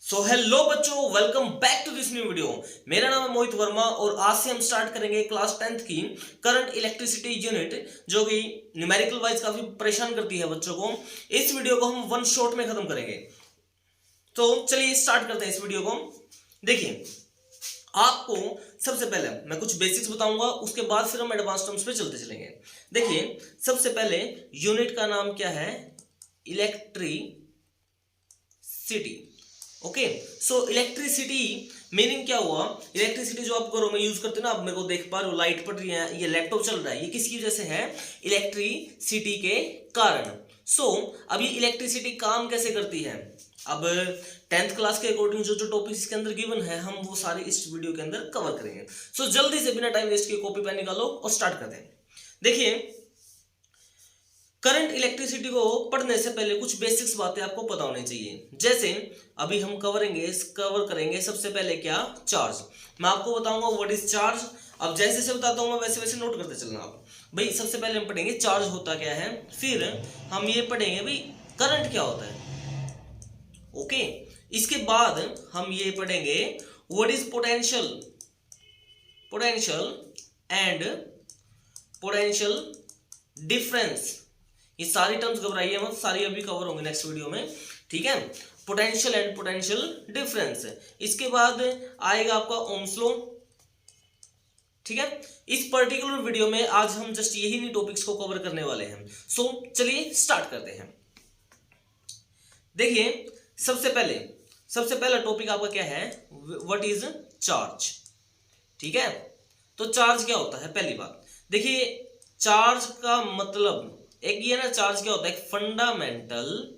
सो hello बच्चों, welcome back to this new video. मेरा नाम है मोहित वर्मा और आज से हम स्टार्ट करेंगे क्लास 10th की करंट इलेक्ट्रिसिटी यूनिट, जो कि न्यूमेरिकल वाइज काफी परेशान करती है बच्चों को। इस वीडियो को हम वन शॉट में खत्म करेंगे। तो चलिए स्टार्ट करते हैं इस वीडियो को। देखिए, आपको सबसे पहले मैं कुछ बेसिक्स बताऊंगा, उसके बाद फिर हम एडवांस टर्म्स पे चलते चलेंगे। देखिए, सबसे पहले यूनिट का नाम क्या है? इलेक्ट्रिसिटी। ओके, सो इलेक्ट्रिसिटी मीनिंग क्या हुआ? इलेक्ट्रिसिटी जो आप घरों में यूज करते हो ना, आप मेरे को देख पा रहे हो, लाइट पड़ रही है, ये लैपटॉप चल रहा है, ये किसकी वजह से है? इलेक्ट्रिसिटी के कारण। सो अब ये इलेक्ट्रिसिटी काम कैसे करती है? अब 10th क्लास के अकॉर्डिंग जो जो टॉपिक इसके अंदर गिवन है, हम वो सारे इस वीडियो के अंदर कवर करेंगे। सो जल्दी से बिना टाइम वेस्ट किए कॉपी पेन निकालो और स्टार्ट करते हैं। देखिए, करंट इलेक्ट्रिसिटी को पढ़ने से पहले कुछ बेसिक्स बातें आपको पता होनी चाहिए। जैसे अभी हम कवर करेंगे सबसे पहले क्या? चार्ज। मैं आपको बताऊंगा व्हाट इज चार्ज। अब जैसे जैसे बताता हूं मैं वैसे वैसे नोट करते चलना आप। भाई सबसे पहले हम पढ़ेंगे चार्ज होता क्या है, फिर हम ये पढ़ेंगे भाई करंट क्या होता है। ओके, इसके बाद हम ये पढ़ेंगे what is potential and potential difference. ये सारी टर्म्स घबराइए मत, सारी अभी कवर होंगे नेक्स्ट वीडियो में, ठीक है। Potential and potential difference. इसके बाद आएगा आपका ओम्स लॉ, ठीक है। इस पर्टिकुलर वीडियो में आज हम जस्ट यही नहीं टॉपिक्स को कवर करने वाले हैं। सो चलिए स्टार्ट करते हैं। देखिए, सबसे पहला टॉपिक आपका क्या है? व्हाट इज चार्ज, ठीक है। तो चार्ज क्या होता है? पहली बात देखिए, चार्ज का मतलब एक ये ना, चार्ज क्या होता है? एक फंडामेंटल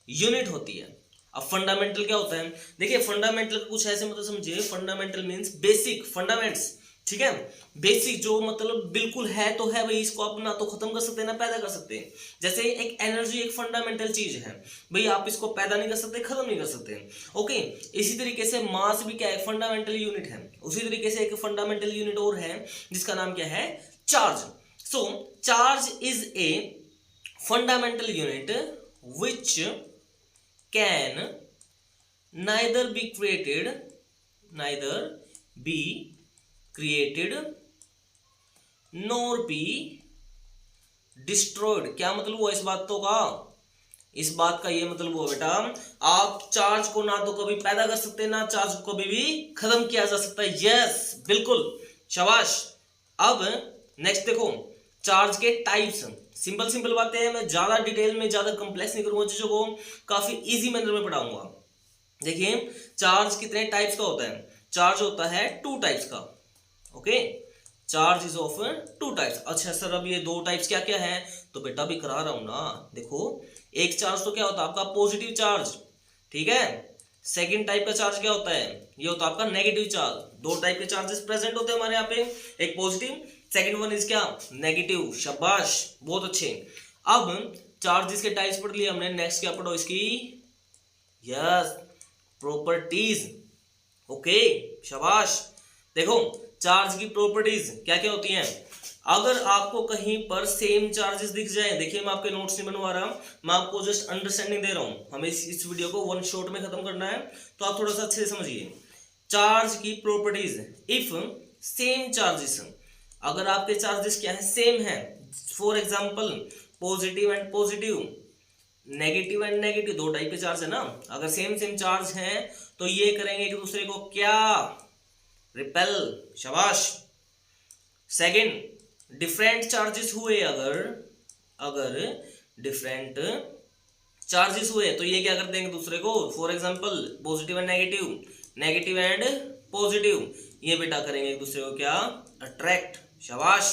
यूनिट होती है। अब फंडामेंटल क्या होता है? देखिए, फंडामेंटल का कुछ ऐसे मतलब समझिए, फंडामेंटल मींस बेसिक, फंडामेंट्स, ठीक है। बेसिक जो मतलब बिल्कुल है तो है भाई, इसको आप ना तो खत्म कर सकते हैं ना पैदा कर सकते हैं। जैसे एक एनर्जी एक फंडामेंटल चीज है भाई, आप इसको पैदा नहीं कर सकते, खत्म नहीं कर सकते। ओके, इसी तरीके से मास भी क्या है? फंडामेंटल यूनिट है। उसी तरीके से एक फंडामेंटल यूनिट और है जिसका नाम क्या है? Charge. So, charge is a fundamental unit which can neither be created nor be destroyed। क्या मतलब हुआ इस बात तो का? इस बात का ये मतलब हुआ बेटा, आप चार्ज को ना तो कभी पैदा कर सकते ना चार्ज को कभी भी खत्म किया जा सकता है। यस, बिल्कुल, शाबाश। अब नेक्स्ट देखो, चार्ज के टाइप्स। सिंपल बातें हैं, मैं ज्यादा डिटेल में ज्यादा कॉम्प्लेक्स नहीं करूंगा चीजों को, काफी इजी मैनर में पढ़ाऊंगा। देखिए, चार्ज कितने टाइप्स का होता है? चार्ज होता है 2 टाइप्स का। Okay, charge is of 2 types. अच्छा सर, अब ये 2 टाइप्स क्या क्या है? तो बेटा भी करा रहा हूं ना। देखो, एक चार्ज तो क्या होता है आपका? पॉजिटिव चार्ज, ठीक है। सेकेंड टाइप का चार्ज क्या होता है? ये होता है आपका नेगेटिव चार्ज। 2 टाइप के चार्जेस प्रेजेंट होते हैं हमारे यहाँ पे, एक पॉजिटिव, सेकंड वन इज क्या? नेगेटिव। शाबाश, बहुत अच्छे। अब चार्जेस के टाइप्स पढ़ लिए हमने, नेक्स्ट क्या पढ़ो इसकी? Yes, properties. ओके, शाबाश। देखो, चार्ज की प्रॉपर्टीज क्या क्या होती हैं? अगर आपको कहीं पर सेम चार्जेस दिख जाए, देखिए मैं आपके नोट्स नहीं बनवा रहा, मैं आपको जस्ट अंडरस्टैंडिंग दे रहा हूं। हमें इस वीडियो को वन शॉट में खत्म करना है, तो आप थोड़ा सा अच्छे से समझिए चार्ज की प्रॉपर्टीज। इफ सेम चार्जेस, अगर आपके चार्जेस क्या है? सेम है। For example, positive and positive, negative and negative, 2 type के चार्ज है ना। अगर सेम चार्ज हैं तो ये करेंगे एक दूसरे को क्या? रिपेल। शाबाश। सेकंड, डिफरेंट चार्जेस हुए, अगर डिफरेंट चार्जेस हुए तो ये क्या कर देंगे दूसरे को? For example, positive and negative and positive, ये बेटा करेंगे एक दूसरे को क्या? अट्रैक्ट। शाबाश,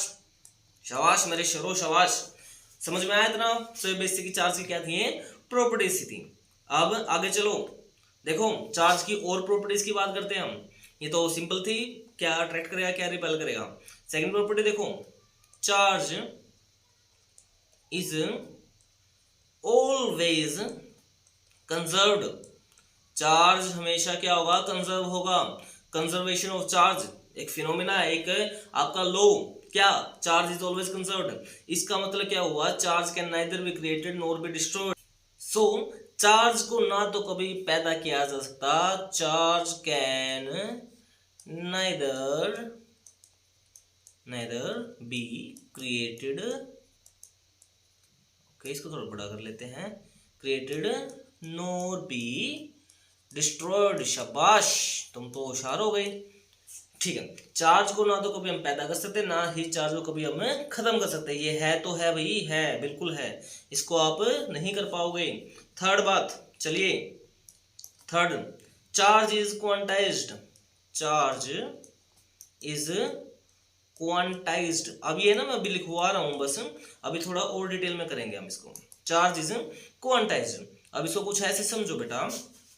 शाबाश मेरे शरो, शाबाश। समझ में आया इतना? तो बेसिक की चार्ज की क्या थी? प्रॉपर्टीज थी। अब आगे चलो, देखो चार्ज की और प्रॉपर्टीज की बात करते हैं हम। ये तो सिंपल थी, क्या अट्रैक्ट करेगा, क्या रिपेल करेगा। सेकंड प्रॉपर्टी देखो, charge is always conserved. Charge हमेशा क्या होगा? कंजर्व होगा। कंजर्वेशन ऑफ चार्ज एक फिनोमिना है, एक आपका लॉ, क्या? Charge is always conserved. इसका मतलब क्या हुआ? Charge can neither be created nor be destroyed. So charge को ना तो कभी पैदा किया जा सकता, charge can neither be created, okay इसको थोड़ा बड़ा कर लेते हैं, क्रिएटेड नोर बी डिस्ट्रॉयड। शाबाश, तुम तो होशियार हो गए। ठीक है, चार्ज को ना तो कभी हम पैदा कर सकते, ना ही चार्ज को कभी हम खत्म कर सकते। ये है तो है भाई, है बिल्कुल है, इसको आप नहीं कर पाओगे। थर्ड बात, चलिए third, charge is quantized, charge is quantized. अब ये ना मैं अभी लिखवा रहा हूं बस, अभी थोड़ा और डिटेल में करेंगे हम इसको। चार्ज इज क्वांटाइज्ड, अब इसको कुछ ऐसे समझो बेटा,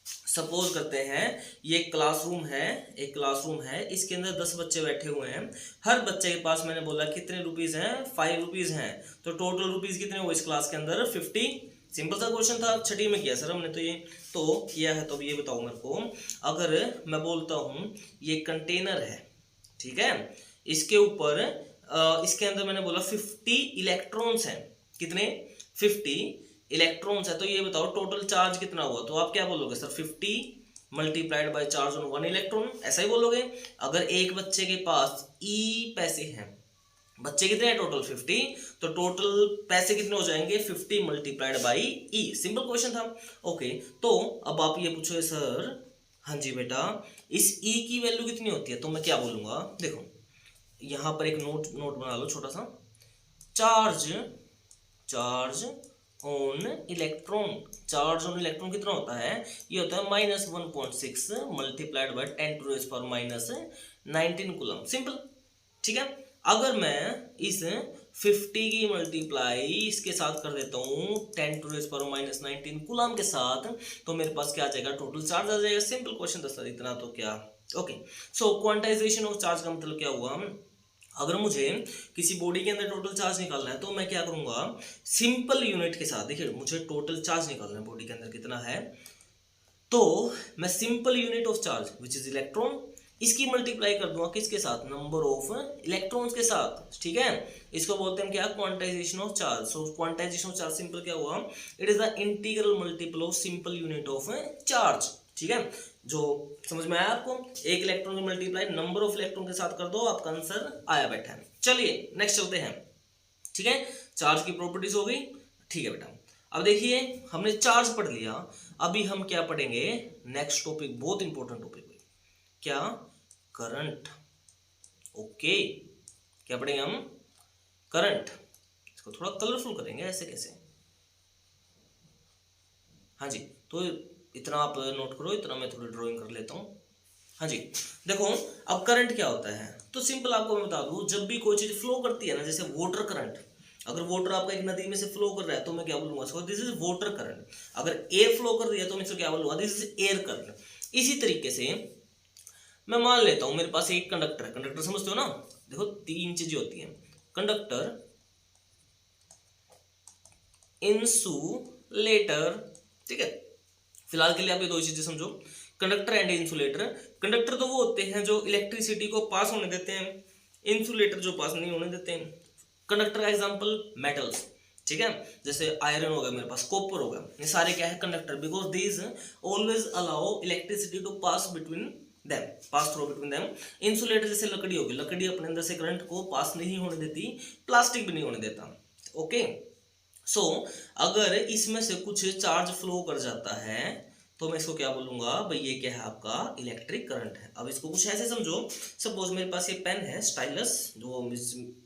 सपोज करते हैं ये एक क्लासरूम है, इसके अंदर 10 बच्चे बैठे हुए हैं, हर बच्चे के पास मैंने बोला कितने रुपीज हैं, 5 रुपीज हैं, तो टोटल रुपीज कितने हुए इस क्लास के अंदर, 50। सिंपल सा क्वेश्चन था, छठी में किया सर हमने तो ये तो किया है। तो अब ये बताओ मेरे को, अगर मैं बोलता हूँ ये कंटेनर है, ठीक है, इसके ऊपर इसके अंदर मैंने बोला 50 इलेक्ट्रॉन्स हैं, कितने, 50 इलेक्ट्रॉन्स है, तो ये बताओ टोटल चार्ज कितना हुआ। तो आप क्या बोलोगे sir, 50 multiplied by charge on 1 electron, ऐसा ही बोलोगे। अगर एक बच्चे के पास ई पैसे हैं, बच्चे कितने हैं टोटल 50, तो टोटल पैसे कितने हो जाएंगे, 50 multiplied by E. Simple question था। ओके, तो अब आप ये पूछोगे सर, हाँ जी बेटा इस ई की वैल्यू कितनी होती है, तो मैं क्या बोलूंगा, देखो यहां पर एक नोट बना लो छोटा सा, charge on electron, charge on electron कितना होता है, ये होता है -1.6 मल्टीप्लाइड बाय 10⁻⁻19 कूलम। सिंपल, ठीक है। अगर मैं इस 50 की मल्टीप्लाई इसके साथ कर देता हूँ 10⁻⁻19 कूलम के साथ, तो मेरे पास क्या आ जाएगा, टोटल चार्ज आ जाएगा। सिंपल क्वेश्चन था सर, इतना तो क्या। Okay, so quantization of charge का मतलब क्या हुआ, अगर मुझे किसी बॉडी के अंदर टोटल चार्ज निकालना है तो मैं क्या करूंगा, सिंपल यूनिट के साथ, देखिए मुझे टोटल चार्ज निकालना है बॉडी के अंदर कितना है, तो मैं simple unit of charge which is electron, इसकी मल्टीप्लाई कर दूंगा किसके साथ, नंबर ऑफ इलेक्ट्रॉन्स के साथ, ठीक है। इसको बोलते हैं क्या, quantization of charge. So quantization of charge simple क्या हुआ, it is the integral multiple of simple unit of charge, ठीक है। जो समझ में आया आपको, एक इलेक्ट्रॉन की मल्टीप्लाई नंबर ऑफ इलेक्ट्रॉन के साथ कर दो, आपका आंसर आया बैठा है। चलिए नेक्स्ट चलते हैं, ठीक है। चार्ज की प्रॉपर्टीज हो गई, ठीक है बेटा। अब देखिए हमने चार्ज पढ़ लिया, अभी हम क्या पढ़ेंगे, नेक्स्ट टॉपिक बहुत इंपॉर्टेंट टॉपिक है, क्या, करंट। ओके, क्या पढ़ेंगे हम, करंट। इसको थोड़ा कलरफुल करेंगे, ऐसे कैसे, हाँ जी, तो इतना आप नोट करो, इतना मैं थोड़ी ड्राइंग कर लेता हूँ। हाँ जी, देखो अब करंट क्या होता है, तो सिंपल आपको मैं बता दूं, जब भी कोई चीज फ्लो करती है ना, जैसे वाटर करंट, अगर वाटर आपका एक नदी में से फ्लो कर रहा है तो मैं क्या बोलूंगा इसको, दिस इज वाटर करंट। अगर एयर फ्लो कर रही है तो मैं इसको क्या बोलूंगा, दिस इज एयर करंट। इसी तरीके से मैं मान लेता हूं मेरे पास एक कंडक्टर है, कंडक्टर समझते हो ना, देखो 3 चीजें होती हैं, कंडक्टर, इंसुलेटर, ठीक है। फिलहाल के लिए आप ये 2 चीजें समझो, कंडक्टर एंड इंसुलेटर। कंडक्टर तो वो होते हैं जो इलेक्ट्रिसिटी को पास होने देते हैं, इंसुलेटर जो पास नहीं होने देते हैं। कंडक्टर का एग्जांपल मेटल्स, ठीक है, जैसे आयरन हो गया मेरे पास, कॉपर हो गया, ये सारे क्या है, conductor, because these always allow electricity to pass between them, pass through between them. Insulator जैसे लकड़ी होगी, लकड़ी अपने अंदर से करंट को पास नहीं होने देती, प्लास्टिक भी नहीं होने देता। ओके, सो अगर इसमें से कुछ चार्ज फ्लो कर जाता है तो मैं इसको क्या बोलूंगा भाई, ये क्या है आपका इलेक्ट्रिक करंट है। अब इसको कुछ ऐसे समझो, सपोज मेरे पास ये पेन है स्टाइलस, जो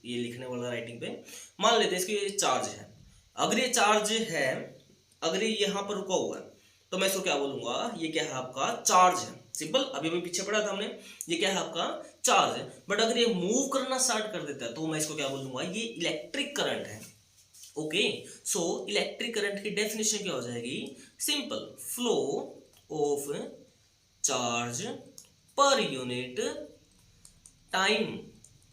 ये लिखने वाला राइटिंग पे, मान लेते हैं इसकी ये चार्ज है। अगर ये चार्ज है, अगर ये यहाँ पर रुका हुआ है तो मैं इसको क्या बोलूंगा, ये क्या है आपका चार्ज है। सिंपल, अभी भी पीछे पढ़ा था हमने, ये क्या है आपका चार्ज है। बट अगर ये मूव करना स्टार्ट कर देता है तो मैं इसको क्या बोलूंगा, ये इलेक्ट्रिक करंट है। ओके, सो इलेक्ट्रिक करंट की डेफिनेशन क्या हो जाएगी, simple, flow of charge per unit time,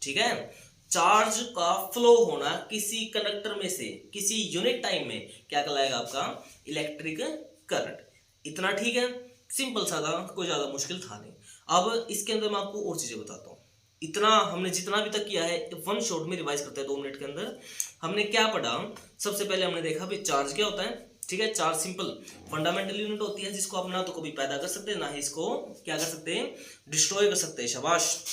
ठीक है। चार्ज का फ्लो होना किसी कंडक्टर में से किसी यूनिट टाइम में क्या कहलाएगा, आपका इलेक्ट्रिक करंट। इतना ठीक है, सिंपल सा था, कोई ज्यादा मुश्किल था नहीं। अब इसके अंदर मैं आपको और चीजें बताता हूँ। इतना हमने जितना भी तक किया है वन शॉट में रिवाइज करते हैं 2 मिनट के अंदर। हमने क्या पढ़ा, सबसे पहले हमने देखा भी चार्ज क्या होता है, ठीक है। चार्ज सिंपल फंडामेंटल यूनिट होती है जिसको आप ना तो कभी पैदा कर सकते हैं ना ही इसको क्या कर सकते हैं, डिस्ट्रॉय कर सकते हैं। शाबाश,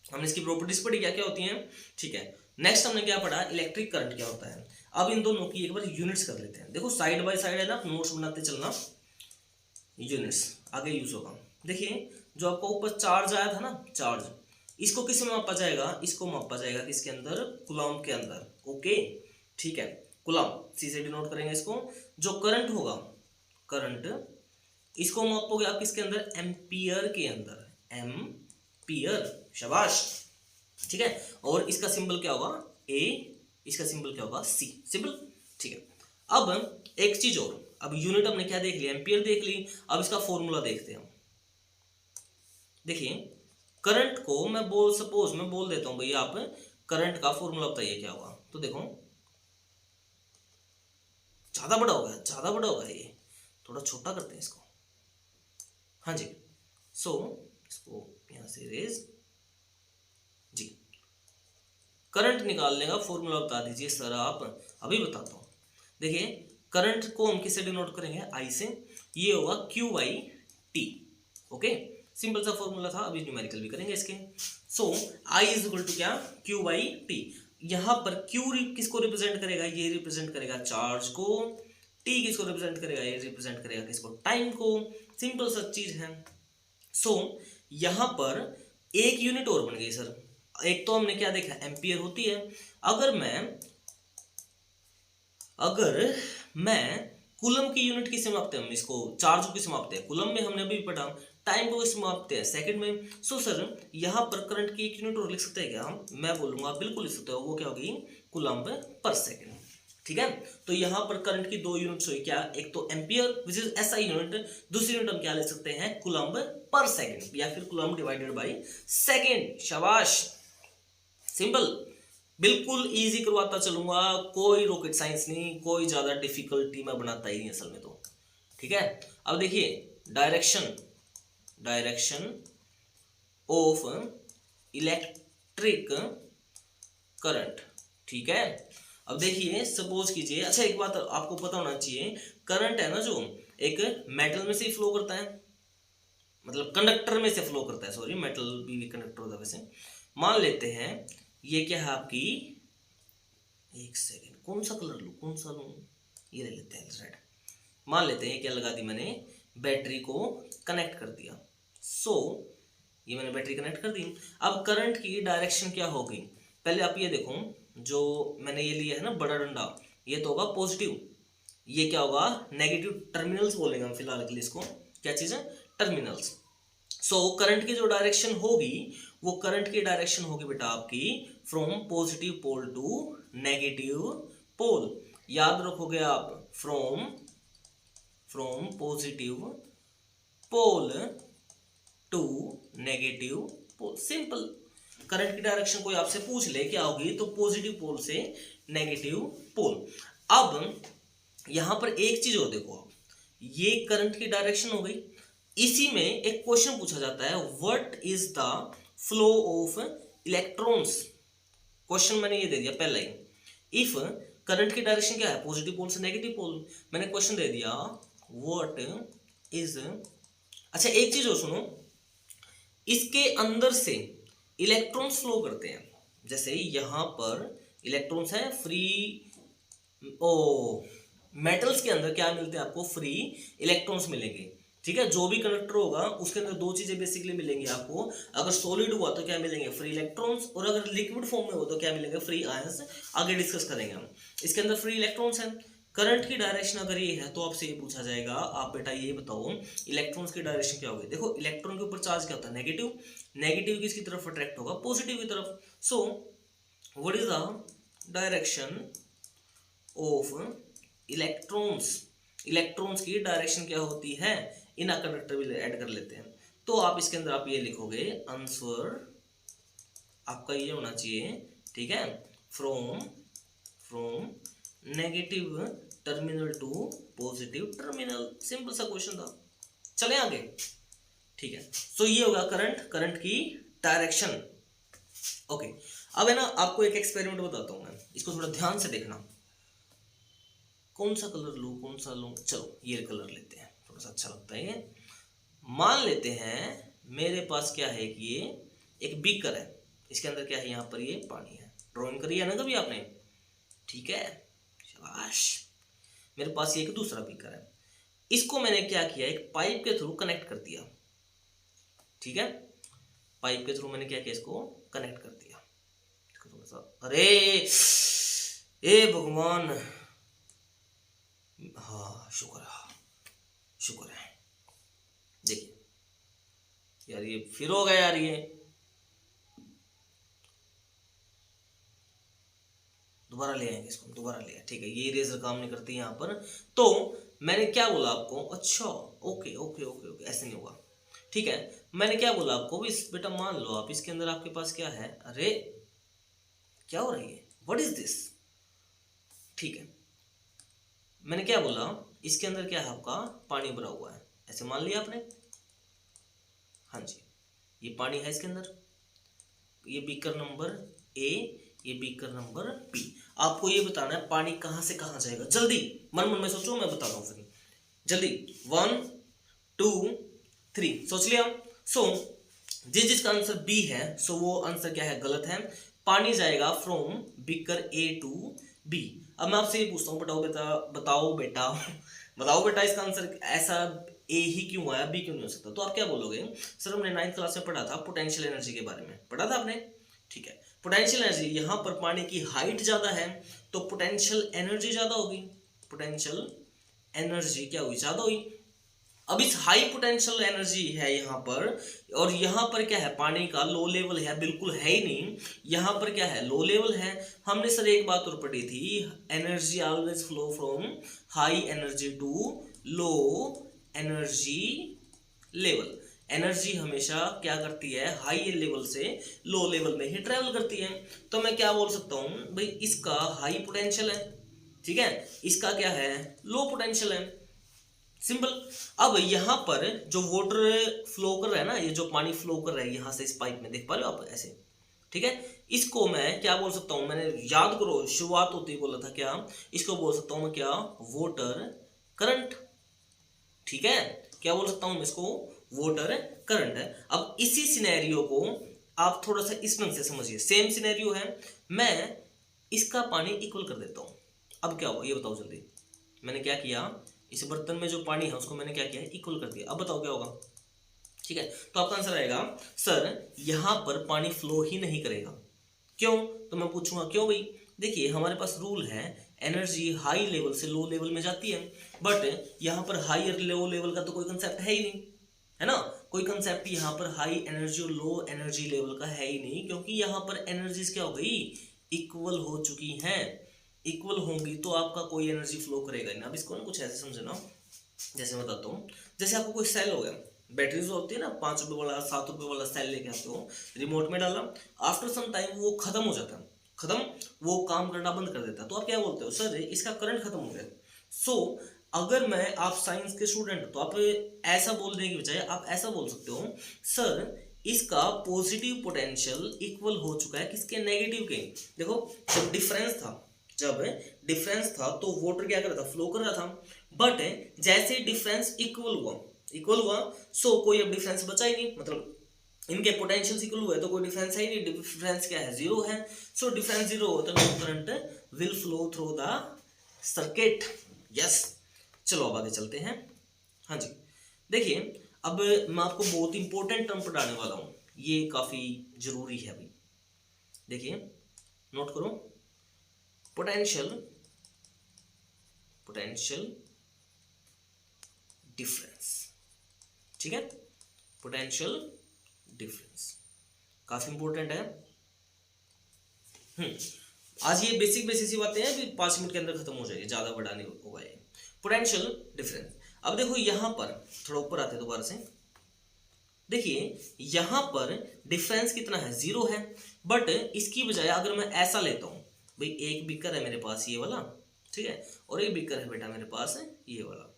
हमने इसकी प्रॉपर्टीज पढ़ी क्या क्या होती हैं, ठीक है। नेक्स्ट हमने क्या पढ़ा, इलेक्ट्रिक करंट क्या होता है। अब इन दोनों की एक बार यूनिट्स कर लेते हैं। देखो साइड बाय साइड है ना, नोट्स बनाते चलना, यूनिट्स आगे यूज होगा। देखिए जो आपको ऊपर चार्ज आया था ना, चार्ज, इसको किस में मापा जाएगा, इसको मापा जाएगा किसके अंदर, कूलम्ब के अंदर। ओके ठीक है, कूलम्ब सी से डिनोट करेंगे इसको। जो करंट होगा, करंट, इसको मापोगे आप किसके अंदर, एम्पियर के अंदर, एम्पियर। शाबाश, ठीक है। और इसका सिंबल क्या होगा, ए, इसका सिंबल क्या होगा, सी, सिंपल, ठीक है। अब एक चीज और, अब यूनिट हमने क्या देख लिया, एम्पियर देख ली। अब इसका फॉर्मूला देखते हैं। देखिए करंट को मैं सपोज मैं बोल देता हूं भैया, आप करंट का फॉर्मूला बताइए क्या होगा। तो देखो ज्यादा बड़ा होगा, ज्यादा बड़ा होगा, ये थोड़ा छोटा करते हैं इसको। हाँ जी, सो इसको यहां से रेज जी। करंट निकालने का फॉर्मूला बता दीजिए सर आप। अभी बताता हूं। देखिए करंट को हम किससे डिनोट करेंगे, आई से। ये होगा Q by T. Okay, simple सा फॉर्मूला था, अभी न्यूमेरिकल भी करेंगे इसके। सो आई इज इक्वल टू क्या, क्यू बाई टी। यहां पर क्यू किसको रिप्रेजेंट करेगा, ये रिप्रेजेंट करेगा चार्ज को। टी किसको रिप्रेजेंट करेगा, ये रिप्रेजेंट करेगा किसको, टाइम को। सिंपल सा चीज है। सो यहां पर एक यूनिट और बन गई सर। एक तो हमने क्या देखा, एम्पियर होती है। अगर मैं कूलम की यूनिट किससे मापते हैं, हम इसको चार्ज को किससे मापते हैं, कूलम में हमने अभी पढ़ा। टाइम को किससे मापते हैं, सेकंड में। सो सर यहाँ पर करंट की एक यूनिट और लिख सकते हैं क्या हम, मैं बोलूंगा बिल्कुल लिख सकते हो, वो क्या होगी, कूलम्ब पर सेकंड। ठीक है, तो यहाँ पर करंट की दो यूनिट्स हुई क्या, एक तो ampere which is SI unit, दूसरी यूनिट हम क्या ले सकते हैं, कूलम्ब पर सेकंड, या फिर कूलम्ब डिवाइडेड बाय सेकंड। शाबाश, सिंपल, बिल्कुल इजी करवाता चलूंगा, कोई रॉकेट साइंस नहीं, कोई ज्यादा डिफिकल्टी मैं बनाता ही नहीं असल में तो। ठीक है, अब देखिए डायरेक्शन ऑफ इलेक्ट्रिक करंट। ठीक है, अब देखिए सपोज कीजिए, अच्छा एक बात आपको पता होना चाहिए, करंट है ना जो एक मेटल में से फ्लो करता है, मतलब कंडक्टर में से फ्लो करता है, सॉरी मेटल भी कंडक्टर होता है वैसे। मान लेते हैं ये क्या है आपकी, एक सेकेंड कौन सा कलर लूं, कौन सा लूं, ये ले लेते हैं रेड। मान लेते हैं क्या लगा दी मैंने, बैटरी को कनेक्ट कर दिया। सो ये मैंने बैटरी कनेक्ट कर दी। अब करंट की डायरेक्शन क्या होगी, पहले आप ये देखो, जो मैंने ये लिया है ना बड़ा डंडा, ये तो होगा पॉजिटिव, ये क्या होगा नेगेटिव। टर्मिनल्स बोलेंगे हम फिलहाल के लिए इसको, क्या चीज है, टर्मिनल्स। सो करंट की जो डायरेक्शन होगी, वो करंट की डायरेक्शन होगी बेटा आपकी from positive pole to negative pole. याद रखोगे आप, from positive pole to negative pole. Simple, current की डायरेक्शन कोई आपसे पूछ ले क्या होगी, तो पॉजिटिव पोल से नेगेटिव पोल। अब यहां पर एक चीज और देखो आप, ये करंट की डायरेक्शन हो गई। इसी में एक क्वेश्चन पूछा जाता है, what is the flow of electrons. Question मैंने ये दे दिया पहला ही, इफ करंट की डायरेक्शन क्या है, पॉजिटिव पोल से नेगेटिव पोल, मैंने क्वेश्चन दे दिया व्हाट इज। अच्छा एक चीज और सुनो, इसके अंदर से इलेक्ट्रॉन्स फ्लो करते हैं, जैसे यहां पर इलेक्ट्रॉन्स हैं फ्री, मेटल्स के अंदर क्या मिलते हैं आपको, फ्री इलेक्ट्रॉन्स मिलेंगे। ठीक है, जो भी कंडक्टर होगा उसके अंदर दो चीजें बेसिकली मिलेंगी आपको। अगर सॉलिड हुआ तो क्या मिलेंगे, फ्री इलेक्ट्रॉन्स, और अगर लिक्विड फॉर्म में हो तो क्या मिलेंगे, फ्री आयंस। आगे डिस्कस करेंगे हम। इसके अंदर फ्री इलेक्ट्रॉन्स हैं। करंट की डायरेक्शन अगर ये है तो आपसे ये पूछा जाएगा, आप बेटा ये बताओ इलेक्ट्रॉन्स की डायरेक्शन क्या होगी। देखो इलेक्ट्रॉन के ऊपर चार्ज क्या होता है, नेगेटिव, नेगेटिव किसकी तरफ अट्रैक्ट होगा, पॉजिटिव की तरफ। So what is the direction of electrons, electrons की डायरेक्शन क्या होती है, इन कंडक्टर भी ऐड कर लेते हैं। तो आप इसके अंदर आप ये लिखोगे, आंसर आपका ये होना चाहिए, ठीक है, from negative terminal to positive terminal. Simple सा क्वेश्चन था, चले आगे। ठीक है, सो ये होगा करंट की डायरेक्शन। ओके, अब है ना आपको एक एक्सपेरिमेंट बताता हूं मैं, इसको थोड़ा ध्यान से देखना। कौन सा कलर लूँ, कौन सा लूँ, चलो ये कलर लेते हैं, थोड़ा सा अच्छा लगता है ये। मान लेते हैं मेरे पास क्या है कि ये एक बीकर है, इसके अंदर क्या है, यहाँ पर ये पानी है। ड्राइंग करी है ना कभी आपने, ठीक है, शाबाश। मेरे पास ये एक दूसरा बीकर है, इसको मैंने क्या किया, एक पाइप के थ्रू कनेक्ट कर दिया, ठीक है। पाइप के थ्रू मैंने क्या किया, इसको कनेक्ट कर दिया। थोड़ा सा, अरे ए भगवान, हाँ शुक्र है, शुक्र है। देखिए यार ये फिर हो गया यार, ये दोबारा ले आएंगे इसको, दोबारा ले आए, ठीक है। ये इरेजर काम नहीं करती यहाँ पर। तो मैंने क्या बोला आपको, अच्छा ओके ओके ओके ओके, ऐसे नहीं होगा, ठीक है। मैंने क्या बोला आपको, इस बेटा मान लो आप इसके अंदर आपके पास क्या है, अरे क्या हो रही है, व्हाट इज दिस, ठीक है। मैंने क्या बोला, इसके अंदर क्या है आपका, पानी भरा हुआ है, ऐसे मान लिया आपने, हाँ जी, ये पानी है इसके अंदर, ये बीकर नंबर ए, ये बीकर नंबर बी। आपको ये बताना है पानी कहां से कहां जाएगा, जल्दी मन मन में सोचो, मैं बता रहा हूं फिर जल्दी। 1 2 3 सोच लिया। सो जिसका आंसर बी है, सो वो आंसर क्या है, गलत है। पानी जाएगा from beaker A to B. अब मैं आपसे ये पूछता हूँ, बताओ बेटा, बताओ बेटा बताओ बेटा, इसका आंसर ऐसा ए ही क्यों आया, बी क्यों नहीं हो सकता। तो आप क्या बोलोगे, सर हमने 9th क्लास में पढ़ा था पोटेंशियल एनर्जी के बारे में, पढ़ा था आपने, ठीक है। पोटेंशियल एनर्जी, यहाँ पर पानी की हाइट ज्यादा है तो पोटेंशियल एनर्जी ज्यादा होगी, पोटेंशियल एनर्जी क्या हुई, ज्यादा हुई। अब इस हाई पोटेंशियल एनर्जी है यहाँ पर, और यहाँ पर क्या है, पानी का लो लेवल है, बिल्कुल है ही नहीं, यहाँ पर क्या है, लो लेवल है। हमने सर एक बात और पढ़ी थी, energy always flow from high energy to low energy level. Energy हमेशा क्या करती है, हाई लेवल से लो लेवल में ही ट्रेवल करती है। तो मैं क्या बोल सकता हूँ भाई, इसका हाई पोटेंशियल है, ठीक है, इसका क्या है, लो पोटेंशियल है, सिंपल। अब यहां पर जो वाटर फ्लो कर रहा है ना, ये जो पानी फ्लो कर रहा है यहां से इस पाइप में, देख पा रहे हो आप ऐसे, ठीक है। इसको मैं क्या बोल सकता हूं, मैंने याद करो शुरुआत होती ही बोला था क्या, इसको बोल सकता हूं मैं क्या, वाटर करंट, ठीक है। क्या बोल सकता हूं मैं इसको, वाटर करंट है। अब इसी सिनेरियो को आप थोड़ा सा इस ढंग से समझिए, सेम सिनेरियो है, मैं इसका पानी इक्वल कर देता हूं। अब क्या होगा ये बताओ जल्दी। मैंने क्या किया, इस बर्तन में जो पानी है उसको मैंने क्या किया, इक्वल कर दिया। अब बताओ क्या होगा, ठीक है। तो आपका आंसर आएगा, सर यहां पर पानी फ्लो ही नहीं करेगा। क्यों, तो मैं पूछूंगा क्यों भाई। देखिए हमारे पास रूल है, एनर्जी हाई लेवल से लो लेवल में जाती है, बट यहां पर हाई लो लेवल का तो कोई कंसेप्ट है ही नहीं, है ना। कोई कंसेप्ट यहाँ पर हाई एनर्जी और लो एनर्जी लेवल का है ही नहीं, क्योंकि यहाँ पर एनर्जीज क्या हो गई, इक्वल हो चुकी हैं। इक्वल होंगी तो आपका कोई एनर्जी फ्लो करेगा ही ना। अब इसको ना कुछ ऐसे समझना, जैसे मैं बताता हूँ, जैसे आपको कोई सेल हो गया, बैटरीज होती है ना, 5 रुपए वाला 7 रुपए वाला सेल लेके आते हो, रिमोट में डाला, आफ्टर सम टाइम वो खत्म हो जाता है, खत्म, वो काम करना बंद कर देता है। तो आप क्या बोलते हो, सर इसका करंट खत्म हो गया। सो अगर मैं, आप साइंस के स्टूडेंट तो आप ऐसा बोलने की बजाय आप ऐसा बोल सकते हो, सर इसका पॉजिटिव पोटेंशियल इक्वल हो चुका है किसके, नेगेटिव के। देखो जब डिफरेंस था, जब डिफरेंस था तो वाटर क्या कर रहा था, फ्लो कर रहा था, बट जैसे डिफरेंस इक्वल हुआ, इक्वल हुआ, सो कोई अब डिफरेंस बचा ही नहीं, मतलब इनके पोटेंशियल इक्वल हुए तो कोई डिफरेंस है ही नहीं, डिफरेंस क्या है, जीरो है। सो डिफरेंस जीरो हो तो no current will flow through the circuit, yes. चलो अब आगे चलते हैं, हाँ जी। देखिए अब मैं आपको बहुत इंपॉर्टेंट टर्म पढ़ाने वाला हूं, ये काफी जरूरी है अभी। देखिए नोट करो, पोटेंशियल, पोटेंशियल डिफरेंस, ठीक है, पोटेंशियल डिफरेंस काफी इंपॉर्टेंट है। आज ये बेसिक बेसिक सी बातें हैं, 5 मिनट के अंदर खत्म हो जाएगी, ज्यादा बड़ा नहीं होगा ये। पोटेंशियल डिफरेंस, अब देखो यहां पर थोड़ा ऊपर आते हैं दोबारा से, देखिए यहां पर डिफरेंस कितना है, जीरो है, बट इसकी बजाय अगर मैं ऐसा लेता हूं, भाई एक बीकर है मेरे पास ये वाला, ठीक है, और एक बीकर है बेटा मेरे पास ये वाला,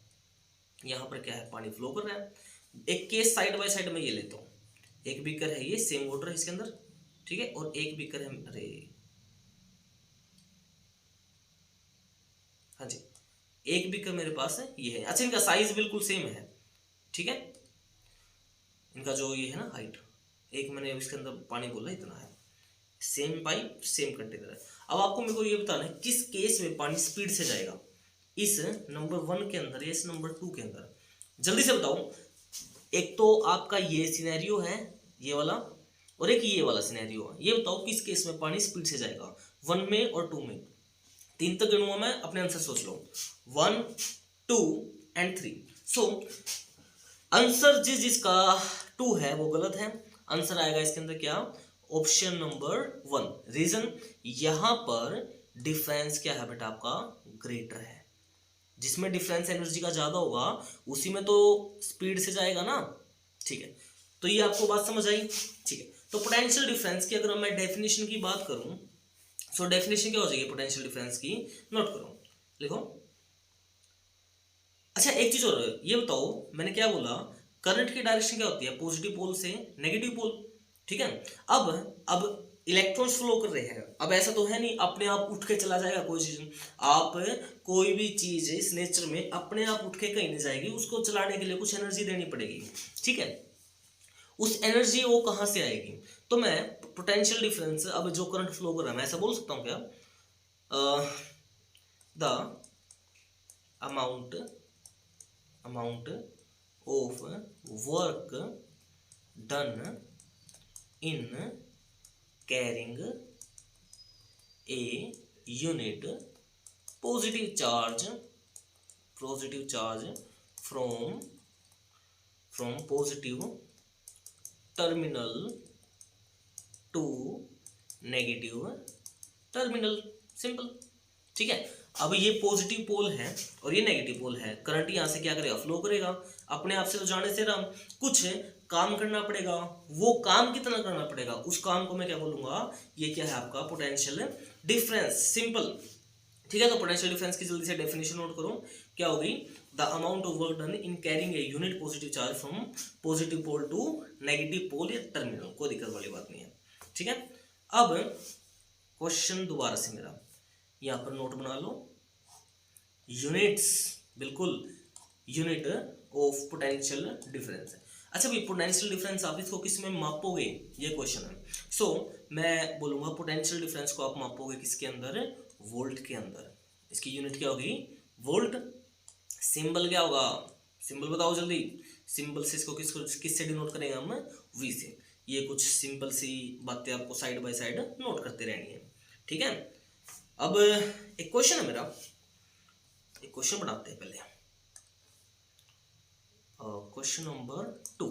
यहां पर क्या है, पानी फ्लो कर रहा है। एक केस साइड बाय साइड में ये लेता हूं, एक बीकर है ये, सेम वाटर है इसके अंदर, ठीक है, और एक बीकर है, अरे हाँ जी, एक बी का मेरे पास है ये है। अच्छा, इनका साइज बिल्कुल सेम है, ठीक है, इनका जो ये है ना हाइट, एक मैंने इसके अंदर पानी बोला इतना है, सेम पाइप सेम कंटेनर है। अब आपको मेरे को ये बताना है किस केस में पानी स्पीड से जाएगा, इस नंबर 1 के अंदर या इस नंबर 2 के अंदर, जल्दी से बताओ। एक तो आपका ये सिनेरियो है ये वाला, और एक ये वाला सिनेरियो है। ये बताओ किस केस में पानी स्पीड से जाएगा, 1 में और 2 में। 3 तक गिनूंगा मैं, अपने आंसर सोच लो, 1 2 एंड 3। सो आंसर जिसका 2 है वो गलत है। आंसर आएगा इसके अंदर क्या, ऑप्शन नंबर 1। रीजन, यहां पर डिफरेंस क्या है बेटा आपका, ग्रेटर है। जिसमें डिफरेंस एनर्जी का ज्यादा होगा उसी में तो स्पीड से जाएगा ना, ठीक है। तो ये आपको बात समझ आई, ठीक है। तो पोटेंशियल डिफरेंस की अगर मैं डेफिनेशन की बात करूं, सो डेफिनेशन क्या हो जाएगी पोटेंशियल डिफरेंस की, नोट करो, लिखो। अच्छा, एक चीज और ये बताओ, मैंने क्या बोला, करंट की डायरेक्शन क्या होती है, पॉजिटिव पोल से नेगेटिव पोल, ठीक है। अब इलेक्ट्रॉन्स फ्लो कर रहे हैं। अब ऐसा तो है नहीं अपने आप उठ के चला जाएगा कोई चीज, आप कोई भी चीज इस नेचर में अपने आप उठ के कहीं नहीं जाएगी, उसको चलाने के लिए कुछ एनर्जी देनी पड़ेगी, ठीक है। उस एनर्जी वो कहां से आएगी, तो मैं पोटेंशियल डिफरेंस, अब जो करंट फ्लो कर रहा है मैं ऐसा बोल सकता हूं क्या, the amount of work done in carrying a unit positive charge from positive terminal to negative terminal, simple, ठीक है। अब ये पॉजिटिव पोल है और ये नेगेटिव पोल है, करंट यहां से क्या करेगा, फ्लो करेगा। अपने आप से तो जाने से राम, कुछ काम करना पड़ेगा, वो काम कितना करना पड़ेगा, उस काम को मैं क्या बोलूंगा, ये क्या है आपका पोटेंशियल डिफरेंस, सिंपल, ठीक है। तो पोटेंशियल डिफरेंस की जल्दी से डेफिनेशन नोट करो, क्या होगी, the amount of work done in carrying a unit positive charge from positive pole to negative pole या टर्मिनल, कोई दिक्कत वाली बात नहीं है, ठीक है। अब क्वेश्चन दोबारा से मेरा यहां पर नोट बना लो, यूनिट्स, बिल्कुल यूनिट ऑफ पोटेंशियल डिफरेंस। अच्छा भाई, पोटेंशियल डिफरेंस आप इसको किस में मापोगे, ये क्वेश्चन है। सो मैं बोलूंगा पोटेंशियल डिफरेंस को आप मापोगे किसके अंदर, वोल्ट के अंदर। इसकी यूनिट क्या होगी, वोल्ट। सिंबल क्या होगा, सिंबल बताओ जल्दी, सिंबल से इसको किससे डिनोट करेंगे हम, वी से। ये कुछ सिंपल सी बातें आपको साइड बाय साइड नोट करते रहनी है, ठीक है। अब एक क्वेश्चन है मेरा, एक क्वेश्चन बनाते हैं पहले, क्वेश्चन नंबर 2,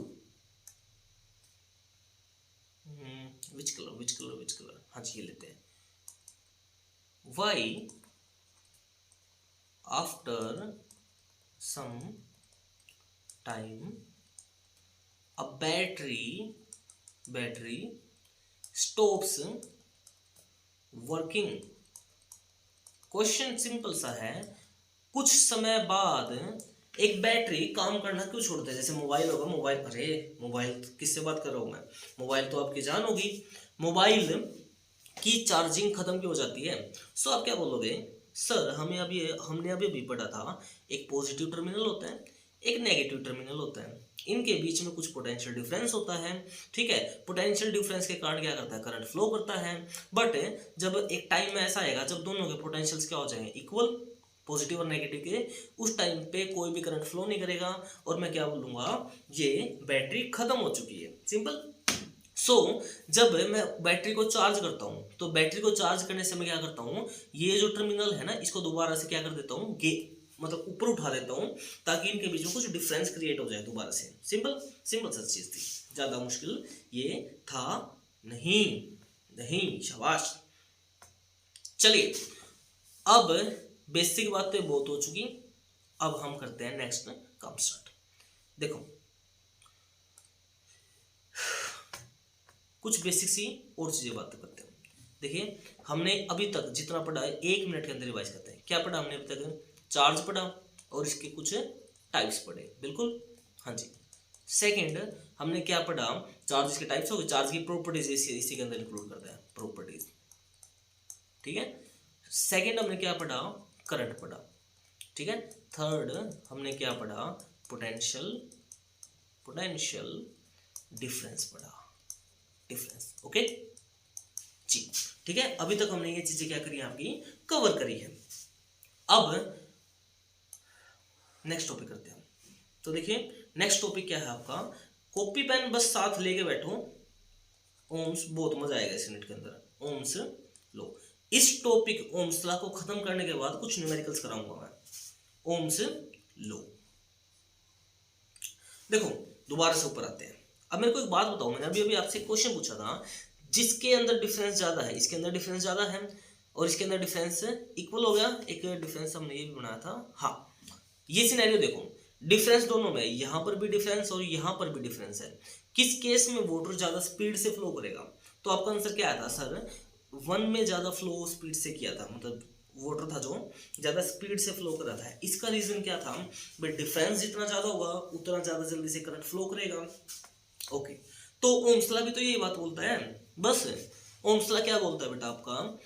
विच कलर, हाँ जी ये लेते हैं। Why after some time a battery stops working. Question simple सा है, कुछ समय बाद एक बैटरी काम करना क्यों छोड़ता है। जैसे मोबाइल होगा, मोबाइल, अरे मोबाइल किससे बात कर रहा हूं मैं, मोबाइल तो आपकी जान होगी, मोबाइल की चार्जिंग खत्म क्यों हो जाती है। सो आप क्या बोलोगे, सर हमने अभी पढ़ा था, एक पॉजिटिव टर्मिनल होता है, एक नेगेटिव टर्मिनल होता है, इनके बीच में कुछ पोटेंशियल डिफरेंस होता है, ठीक है। पोटेंशियल डिफरेंस के कारण क्या करता है, करंट फ्लो करता है। बट जब एक टाइम में ऐसा आएगा जब दोनों के पोटेंशियल्स क्या हो जाएंगे, इक्वल, पॉजिटिव और नेगेटिव के, उस टाइम पे कोई भी करंट फ्लो नहीं करेगा, और मैं क्या बोलूंगा, ये बैटरी खत्म हो चुकी है, सिंपल। सो जब मैं बैटरी को चार्ज करता हूं, तो बैटरी को चार्ज करने से मैं क्या करता हूं, ये जो टर्मिनल है ना, इसको दोबारा से क्या कर देता हूं, मतलब ऊपर उठा देता हूं, ताकि इनके बीच में कुछ डिफरेंस क्रिएट हो जाए दोबारा से। सिंपल सा चीज थी, ज्यादा मुश्किल ये था नहीं, शाबाश। चलिए, अब बेसिक बातें बहुत हो चुकी, अब हम करते हैं नेक्स्ट काम स्टार्ट। देखो कुछ बेसिक सी और चीजें बातें करते हैं। देखिए हमने अभी तक जितना पढ़ा है 1 मिनट के अंदर रिवाइज करते हैं। क्या पढ़ा हमने अभी तक, चार्ज पढ़ा और इसके कुछ टाइप्स पढ़े, बिल्कुल, हाँ जी। सेकंड हमने क्या पढ़ा, चार्ज के टाइप्स हो गए, चार्ज की प्रॉपर्टीज इसी के अंदर इंक्लूड करते हैं, प्रॉपर्टीज, ठीक है। सेकंड हमने क्या पढ़ा, करंट पढ़ा। ठीक है। थर्ड हमने क्या पढ़ा, पोटेंशियल डिफरेंस पढ़ा, डिफरेंस। ओके जी, ठीक है। अभी तक हमने ये चीजें क्या करी, आपकी कवर करी है। अब नेक्स्ट टॉपिक करते हैं। तो देखिए नेक्स्ट टॉपिक क्या है आपका, कॉपी पेन बस साथ लेके बैठो, ओम्स, बहुत मजा आएगा इस यूनिट के अंदर, ओम्स लो। इस टॉपिक ओम्स लॉ को खत्म करने के बाद कुछ न्यूमेरिकल्स कराऊंगा मैं, ओम्स लो। देखो दोबारा से ऊपर आते हैं। अब मेरे को एक बात बताओ, मैंने अभी अभी आपसे क्वेश्चन पूछा था, जिसके अंदर डिफरेंस ज्यादा है, इसके अंदर डिफरेंस ज्यादा है और इसके अंदर डिफरेंस इक्वल हो गया, एक डिफरेंस हमने ये भी बनाया था। हाँ, ये सिनेरियो देखो, डिफरेंस दोनों में, यहां पर भी डिफरेंस और यहां पर भी डिफरेंस है। किस केस में वाटर ज्यादा स्पीड से फ्लो करेगा? तो आपका आंसर क्या आया था सर, 1 में ज्यादा फ्लो स्पीड से किया था, मतलब वाटर था जो ज्यादा स्पीड से फ्लो कर रहा था। इसका रीजन क्या था, भाई डिफरेंस जितना ज्यादा होगा उतना ज्यादा जल्दी से करंट फ्लो करेगा। ओके, तो ओम्स लॉ भी तो यही बात बोलता है। बस ओम्स लॉ क्या बोलता है बेटा आपका,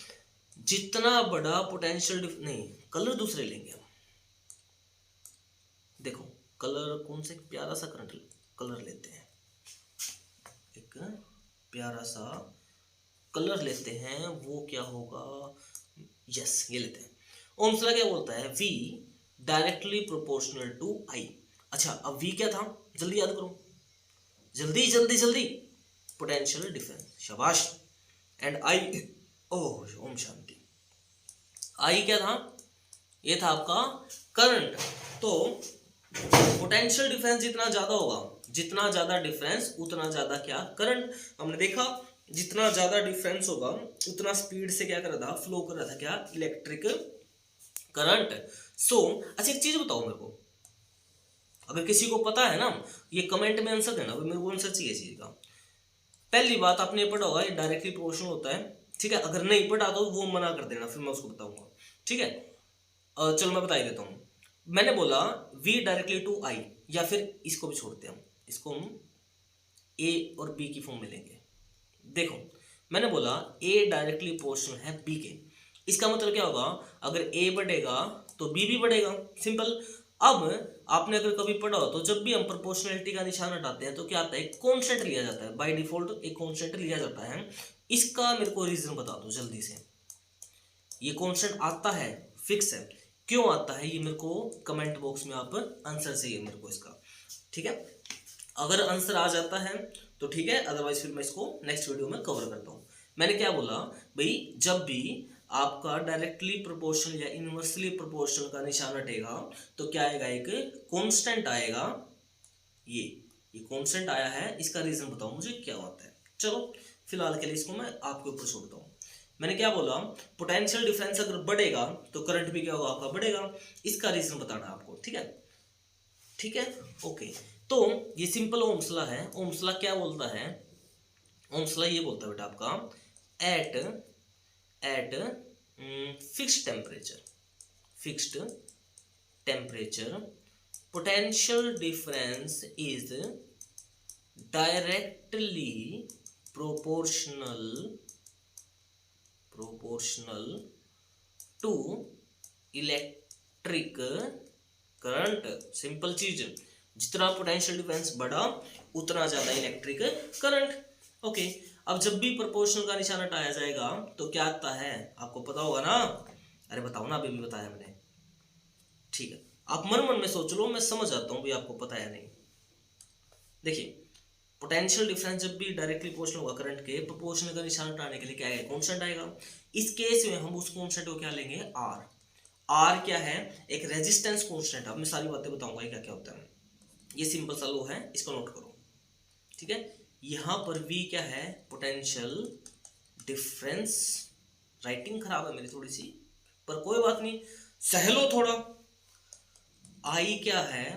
जितना बड़ा पोटेंशियल नहीं, कलर दूसरे लेंगे हम। देखो कलर कौन से, प्यारा सा करंट कलर लेते हैं, एक प्यारा सा कलर लेते हैं, वो क्या होगा, यस ये लेते हैं। ओम्स लॉ क्या बोलता है, V directly proportional to I। अच्छा अब V क्या था, जल्दी याद करो, जल्दी जल्दी जल्दी, पोटेंशियल डिफरेंस, शाबाश। एंड I, ओह ओम शांति, I क्या था, ये था आपका करंट। तो पोटेंशियल डिफरेंस जितना ज्यादा होगा, जितना ज्यादा डिफरेंस उतना ज्यादा क्या करंट। हमने देखा जितना ज्यादा डिफरेंस होगा उतना स्पीड से क्या कर रहा था, फ्लो कर रहा था क्या, इलेक्ट्रिक करंट। सो अच्छा एक चीज बताओ मेरे को, अगर किसी को पता है ना, ये कमेंट में आंसर देना, मेरे को आंसर चाहिए चीज का। पहली बात आपने पढ़ा होगा ये डायरेक्टली प्रोपोर्शनल होता है, ठीक है। अगर नहीं पढ़ा तो वो मना कर देना, फिर मैं उसको बताऊंगा, ठीक है। चलो मैं बता ही देता हूँ। मैंने बोला V डायरेक्टली टू I, या फिर इसको भी छोड़ते हैं हम, इसको हम A और B की फॉर्म में लेंगे। देखो मैंने बोला A डायरेक्टली प्रोपोर्शनल है B के, इसका मतलब क्या होगा, अगर A बढ़ेगा तो B भी बढ़ेगा, सिंपल। अब आपने अगर कभी पढ़ा हो तो जब भी हम प्रोपोर्शनलिटी का निशान हटाते हैं तो क्या आता है, एक कांस्टेंट लिया जाता है, बाय डिफॉल्ट एक कांस्टेंट लिया जाता है। इसका मेरे को रीजन बता दो जल्दी से, ये कांस्टेंट आता है, फिक्स है, क्यों आता है ये मेरे को कमेंट बॉक्स में आप आंसर चाहिए मेरे को इसका, ठीक है। अगर आंसर आ जाता है तो ठीक है, अदरवाइज फिर मैं इसको नेक्स्ट वीडियो में कवर करता हूँ। मैंने क्या बोला भाई, जब भी आपका डायरेक्टली प्रोपोर्शनल या इनवर्सली प्रोपोर्शनल का निशान हटेगा तो क्या आएगा, एक कांस्टेंट आएगा। ये कांस्टेंट आया है, इसका रीजन बताओ मुझे क्या होता है। चलो फिलहाल के लिए इसको मैं आपके ऊपर छोड़ता हूँ। मैंने क्या बोला, पोटेंशियल डिफरेंस अगर बढ़ेगा तो करंट भी क्या होगा आपका, बढ़ेगा। इसका रीजन बताना आपको, ठीक है, ठीक है, ओके। तो ये सिंपल ओम्स लॉ है। ओम्स लॉ क्या बोलता है, ओम्स लॉ ये बोलता है बेटा आपका, at fixed temperature potential difference is directly proportional to electric current. Simple चीज, जितना पोटेंशियल डिफरेंस बढ़ा उतना ज्यादा इलेक्ट्रिक करंट। ओके, अब जब भी प्रोपोर्शनल का निशान हटाया जाएगा तो क्या आता है, आपको पता होगा ना, अरे बताओ ना, अभी भी बताया मैंने, ठीक है। आप मन मन में सोच लो, मैं समझ आता हूँ भी आपको पता है नहीं। देखिए पोटेंशियल डिफरेंस जब भी डायरेक्टली प्रोपोर्शनल होगा करंट के, प्रोपोर्शनल का निशान हटाने के लिए क्या आएगा, कांस्टेंट आएगा। इस केस में हम उस कांस्टेंट को क्या लेंगे, आर क्या है, एक रेजिस्टेंस कांस्टेंट। अब मैं सारी बातें बताऊंगा क्या क्या होता है। ये सिंपल सा लो है, इसको नोट करो, ठीक है। यहां पर V क्या है, पोटेंशियल डिफरेंस। राइटिंग खराब है मेरी थोड़ी सी, पर कोई बात नहीं, सह लो थोड़ा। I क्या है,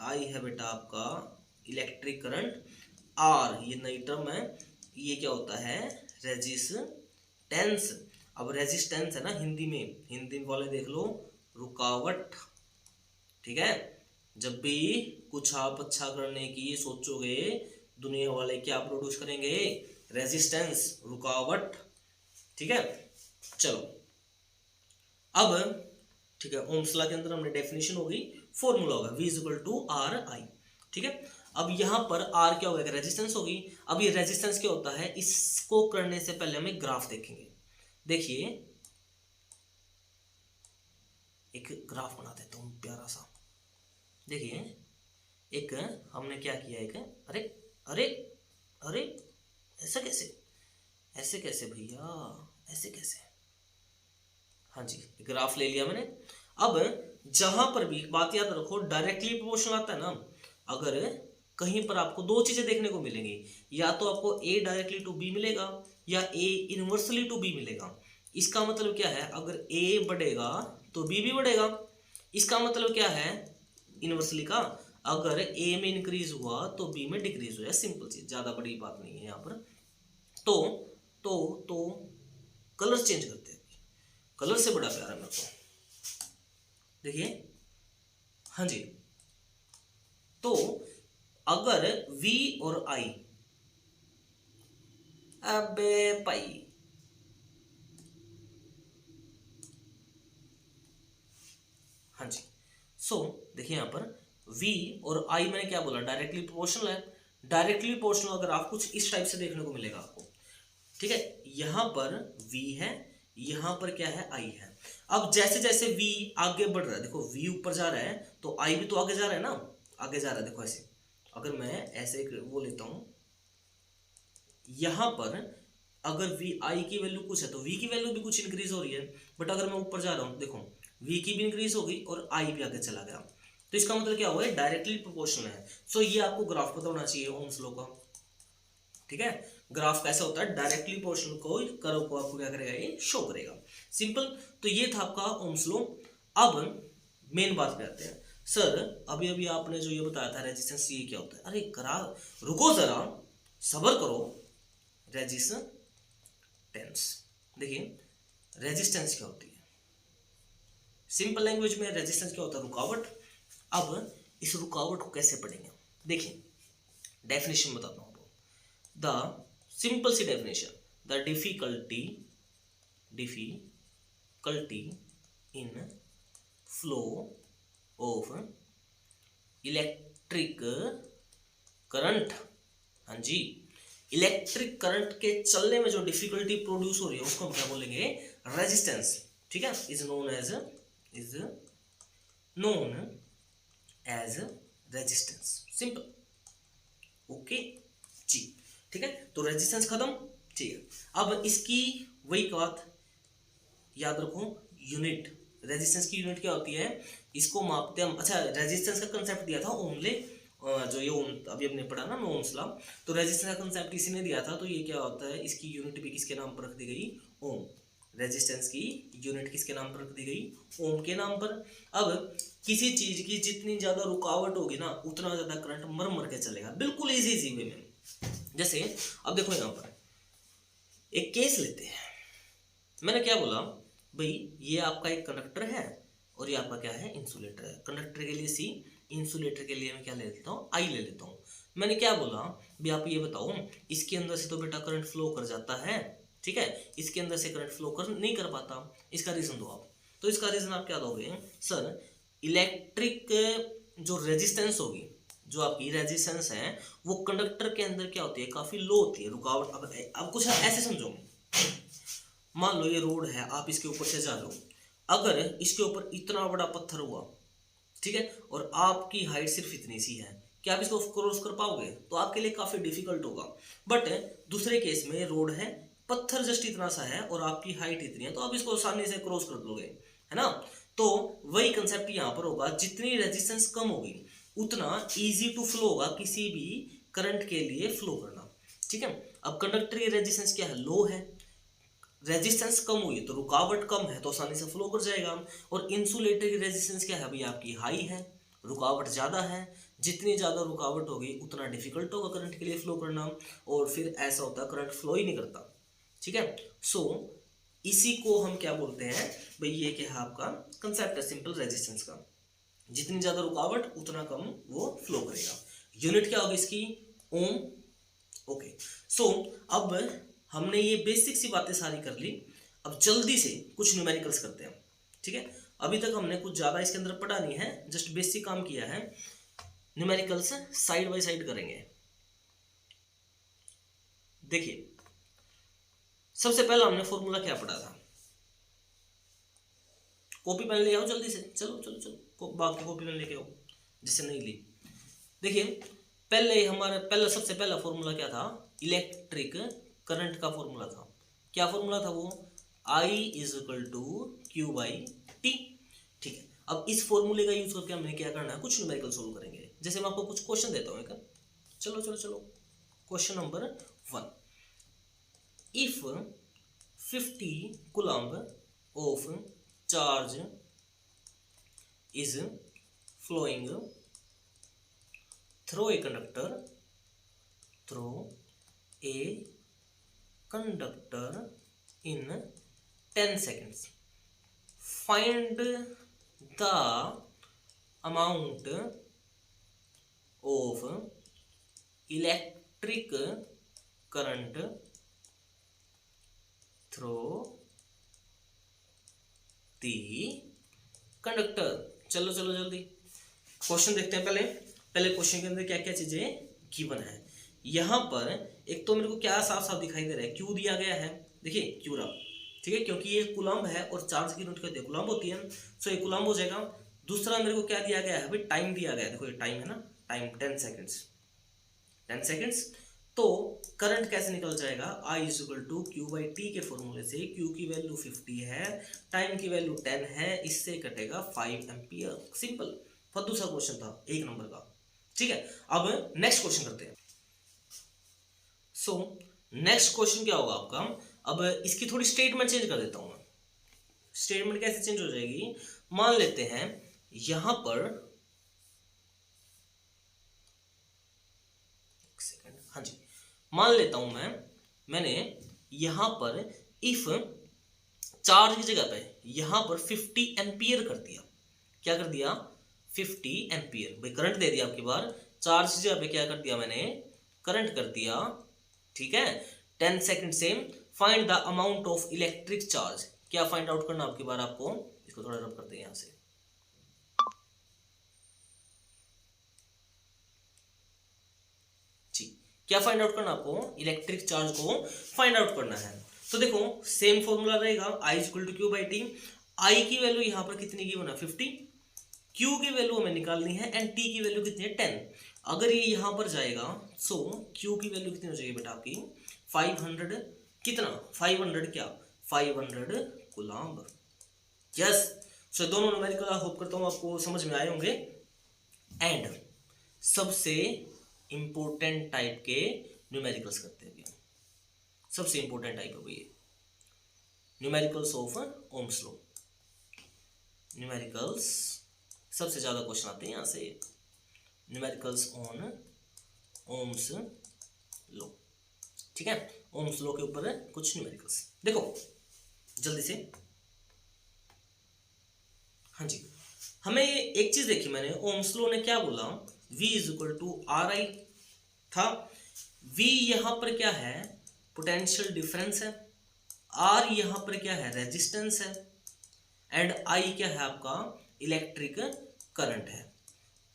I है बेटा आपका इलेक्ट्रिक करंट। R ये नई टर्म है, ये क्या होता है, रेजिस्टेंस। अब रेजिस्टेंस है ना हिंदी में, हिंदी वाले देख लो, रुकावट, ठीक है। जब भी कुछ आप अच्छा करने की सोचोगे, दुनिया वाले क्या प्रोड्यूस करेंगे, रेजिस्टेंस, रुकावट, ठीक है। चलो अब ठीक है, ओम्स लॉ के अंदर हमने डेफिनेशन हो गई, फॉर्मूला होगा V equal to R I. ठीक है, अब यहां पर R क्या होगा, रेजिस्टेंस होगी। अब ये रेजिस्टेंस क्या होता है, इसको करने से पहले हमें ग्राफ देखेंगे। देखिए एक ग्राफ बना देता हूं प्यारा सा। देखिए एक हमने क्या किया, एक अरे अरे अरे ऐसा कैसे, ऐसे कैसे भैया, ऐसे कैसे, हाँ जी ग्राफ ले लिया मैंने। अब जहां पर भी बात याद रखो, डायरेक्टली प्रोपोर्शनल आता है ना, अगर कहीं पर आपको दो चीजें देखने को मिलेंगी, या तो आपको ए डायरेक्टली टू बी मिलेगा या ए इनवर्सली टू बी मिलेगा। इसका मतलब क्या है, अगर ए बढ़ेगा तो बी भी बढ़ेगा। इसका मतलब क्या है इनवर्सली का, अगर ए में इंक्रीज हुआ तो बी में डिक्रीज हुआ, सिंपल चीज, ज्यादा बड़ी बात नहीं है यहाँ पर। तो कलर चेंज करते हैं, कलर से बड़ा प्यारा मेरे को, देखिए हाँ जी। तो अगर V और I, अबे पाई, हाँ जी। देखिए यहां पर V और I मैंने क्या बोला, डायरेक्टली प्रोपोर्शनल है। डायरेक्टली प्रोपोर्शनल अगर आप कुछ इस टाइप से देखने को मिलेगा आपको। ठीक है, यहां पर V है, यहां पर क्या है, I है। अब जैसे जैसे V आगे बढ़ रहा है, देखो V ऊपर जा रहा है तो I भी तो आगे जा रहा है ना, आगे जा रहा है। देखो ऐसे, अगर मैं ऐसे एक वो लेता हूं, यहां पर अगर V I की वैल्यू कुछ है तो V की वैल्यू भी कुछ इंक्रीज हो रही है। बट अगर मैं ऊपर जा रहा हूं, देखो V की भी इंक्रीज होगी और I भी आगे चला गया, तो इसका मतलब क्या हुआ, डायरेक्टली प्रोपोर्शनल है। सो ये आपको ग्राफ पता होना चाहिए ओम्स लॉ का। ठीक है, ग्राफ कैसा होता है, डायरेक्टली प्रोपोर्शनल को कर्व को आपको क्या करेगा, ये शो करेगा, सिंपल। तो ये था आपका ओम्स लॉ। अब मेन बात पे आते हैं। सर अभी अभी आपने जो ये बताया था रेजिस्टेंस, ये क्या होता है, अरे करा रुको जरा, सब्र करो। रेजिस्टेंस, देखिए रेजिस्टेंस क्या होती है, सिंपल लैंग्वेज में रेजिस्टेंस क्या होता है, रुकावट। अब इस रुकावट को कैसे पढ़ेंगे, देखिए डेफिनेशन बताता हूं। द सिंपल सी definition, the difficulty in flow of electric current, हाँ जी, इलेक्ट्रिक करंट के चलने में जो डिफिकल्टी प्रोड्यूस हो रही है उसको हम क्या बोलेंगे, रेजिस्टेंस। ठीक है, is known as resistance, simple, okay जी। ठीक है, तो रेजिस्टेंस खत्म। ठीक है, अब इसकी वही बात याद रखो, यूनिट, रेजिस्टेंस की यूनिट क्या होती है, इसको मापते हम। अच्छा, रेजिस्टेंस का कंसेप्ट दिया था ओमले, जो ये ओम अभी हमने पढ़ा ना, ओम्स लॉ, तो रेजिस्टेंस का कंसेप्ट इसी ने दिया था। तो ये क्या होता है, इसकी यूनिट भी किसके नाम पर रख दी गई, ओम। रेजिस्टेंस की यूनिट किसके नाम पर रख दी गई, ओम के नाम पर। अब किसी चीज की जितनी ज्यादा रुकावट होगी ना, उतना ज्यादा करंट मर के चलेगा, बिल्कुल इजी वे में। जैसे अब देखो यहाँ पर एक केस लेते हैं, मैंने क्या बोला भाई, ये आपका एक कंडक्टर है और ये आपका क्या है, इंसुलेटर है। कंडक्टर के लिए C, इंसुलेटर के लिए मैं क्या ले लेता हूँ, I ले लेता हूँ। मैंने क्या बोला भी, आप ये बताओ, इसके अंदर से तो बेटा करंट फ्लो कर जाता है, ठीक है, इसके अंदर से करंट फ्लो कर नहीं कर पाता, इसका रीजन दो आप। तो इसका रीजन आप क्या दोगे, सर इलेक्ट्रिक जो रेजिस्टेंस होगी, जो आपकी रेजिस्टेंस है, वो कंडक्टर के अंदर क्या होती है, काफी लो होती है, रुकावट। अब कुछ ऐसे समझो, मान लो ये रोड है, आप इसके ऊपर से जा रहे हो, अगर इसके ऊपर इतना बड़ा पत्थर हुआ, ठीक है, और आपकी हाइट सिर्फ इतनी सी है, क्या आप इसको क्रॉस कर पाओगे, तो आपके लिए काफी डिफिकल्ट होगा। बट दूसरे केस में रोड है, पत्थर जस्ट इतना सा है और आपकी हाइट इतनी है, तो आप इसको आसानी से क्रॉस कर दोगे, है ना। तो वही कंसेप्ट यहां पर होगा, जितनी रेजिस्टेंस कम होगी उतना इजी टू फ्लो होगा किसी भी करंट के लिए फ्लो करना। ठीक है, अब कंडक्टर की रेजिस्टेंस क्या है, लो है, रेजिस्टेंस कम हुई तो रुकावट कम है, तो आसानी से फ्लो कर जाएगा। और इंसुलेटर की रेजिस्टेंस क्या है भाई, आपकी हाई है, रुकावट ज़्यादा है, जितनी ज़्यादा रुकावट होगी उतना डिफिकल्ट होगा करंट के लिए फ्लो करना, और फिर ऐसा होता है करंट फ्लो ही नहीं करता। ठीक है, सो इसी को हम क्या बोलते हैं भाई, ये क्या है आपका कंसेप्ट है सिंपल रेजिस्टेंस का, जितनी ज़्यादा रुकावट उतना कम वो फ्लो करेगा। यूनिट क्या होगी इसकी, ओम। ओके, सो अब हमने ये बेसिक सी बातें सारी कर ली, अब जल्दी से कुछ न्यूमेरिकल्स करते हैं। ठीक है, अभी तक हमने कुछ ज़्यादा इसके अंदर पढ़ा नहीं है, जस्ट बेसिक काम किया है। न्यूमेरिकल्स साइड बाय साइड करेंगे। देखिए सबसे पहला हमने फॉर्मूला क्या पढ़ा था, कॉपी पेन ले आओ जल्दी से, चलो चलो चलो बाकी कॉपी पेन लेके आओ जिससे नहीं ली। देखिए पहले हमारा सबसे पहला फॉर्मूला क्या था, इलेक्ट्रिक करंट का फॉर्मूला था। क्या फॉर्मूला था वो, I is equal to Q by T. ठीक है, अब इस फॉर्मूले का यूज करके हमने क्या करना है, कुछ न्यूमेरिकल सोल्व करेंगे। जैसे मैं आपको कुछ क्वेश्चन देता हूँ, चलो चलो चलो। Question number 1, if 50 coulomb of charge is flowing through a conductor in 10 seconds, find the amount of electric current through the conductor। चलो चलो जल्दी क्वेश्चन देखते हैं। पहले क्वेश्चन के अंदर क्या क्या चीजें गिवन है। यहां पर एक तो मेरे को क्या साफ साफ दिखाई दे रहा है, क्यू दिया गया है, देखिए क्यू रहा, ठीक है, क्योंकि ये कूलम्ब है और चार्ज की यूनिट कहते हैं कूलम्ब होती है, सो ये कूलम्ब हो जाएगा। दूसरा मेरे को क्या दिया गया है, अभी टाइम दिया गया है, देखो ये टाइम है ना, टाइम 10 सेकेंड्स। तो करंट कैसे निकल जाएगा, I is equal to Q by T के फॉर्मूले से। क्यू की वैल्यू 50 है, टाइम की वैल्यू 10 है, इससे कटेगा 5 एम्पियर। सिंपल। बहुत दूसरा क्वेश्चन था 1 नंबर का। ठीक है, अब नेक्स्ट क्वेश्चन करते हैं। सो नेक्स्ट क्वेश्चन क्या होगा आपका, अब इसकी थोड़ी स्टेटमेंट चेंज कर देता हूं मैं। स्टेटमेंट कैसे चेंज हो जाएगी, मान लेते हैं यहां पर, एक सेकंड, हाँ जी, मान लेता हूं मैंने यहां पर इफ चार्ज की जगह पे यहां पर 50 एम्पियर कर दिया। क्या कर दिया, 50 एम्पियर। भाई करंट दे दिया, आपकी बार चार्ज की जगह पे क्या कर दिया मैंने, करंट कर दिया। ठीक है, 10 सेकंड से find the amount of electric charge. क्या फाइंड आउट करना आपकी बार, आपको इसको थोड़ा रब करते हैं यहां से। क्या फाइंड आउट करना आपको, इलेक्ट्रिक चार्ज को फाइंड आउट करना है। तो देखो सेम फॉर्मूला रहेगा, I equal to Q by T. I की वैल्यू यहां पर कितनी की बना, 50, क्यू की वैल्यू हमें निकालनी है एंड टी की वैल्यू कितनी है, 10। अगर ये यहां पर जाएगा सो क्यू की वैल्यू कितनी हो जाएगी बेटा आपकी, 500, कितना 500, क्या 500 कूलम्ब। यस, सो दोनों न्यूमेरिकल होप करता हूं आपको समझ में आए होंगे। एंड सबसे इंपोर्टेंट टाइप के न्यूमेरिकल्स करते हैं। सबसे इंपोर्टेंट टाइप है वो ये numericals of Ohm's law. Numericals सबसे ज्यादा क्वेश्चन आते हैं यहां से, न्यूमेरिकल्स ऑन ओम्स लॉ। ठीक है, ओम्स लॉ के ऊपर कुछ न्यूमेरिकल्स देखो जल्दी से। हाँ जी, हमें एक चीज देखी मैंने, ओम्स लॉ ने क्या बोला, V is equal to RI था। V यहां पर क्या है, पोटेंशियल डिफरेंस है, R यहां पर क्या है, रेजिस्टेंस है, एंड I क्या है आपका, इलेक्ट्रिक करंट है।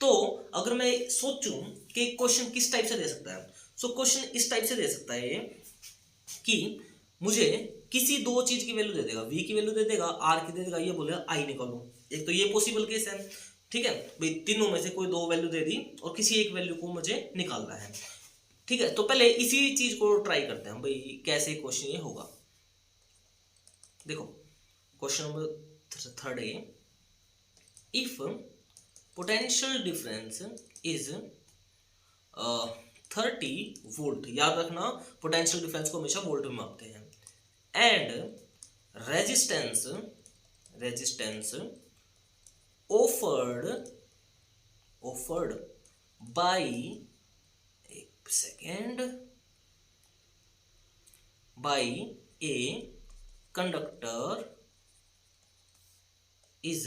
तो अगर मैं सोचूं कि क्वेश्चन किस टाइप से दे सकता है, सो क्वेश्चन इस टाइप से दे सकता है कि मुझे किसी दो चीज की वैल्यू दे देगा, V की वैल्यू दे देगा, R की दे देगा, ये बोलेगा I निकालो। एक तो ये पॉसिबल केस है, ठीक है भाई, तीनों में से कोई दो वैल्यू दे दी और किसी एक वैल्यू को मुझे निकालना है। ठीक है, तो पहले इसी चीज को ट्राई करते हैं भाई, कैसे क्वेश्चन ये होगा। देखो क्वेश्चन नंबर 3 है, if potential difference is 30 volt, याद रखना पोटेंशियल डिफरेंस को हमेशा वोल्ट में मापते हैं, एंड रेजिस्टेंस offered by, एक second, by a conductor is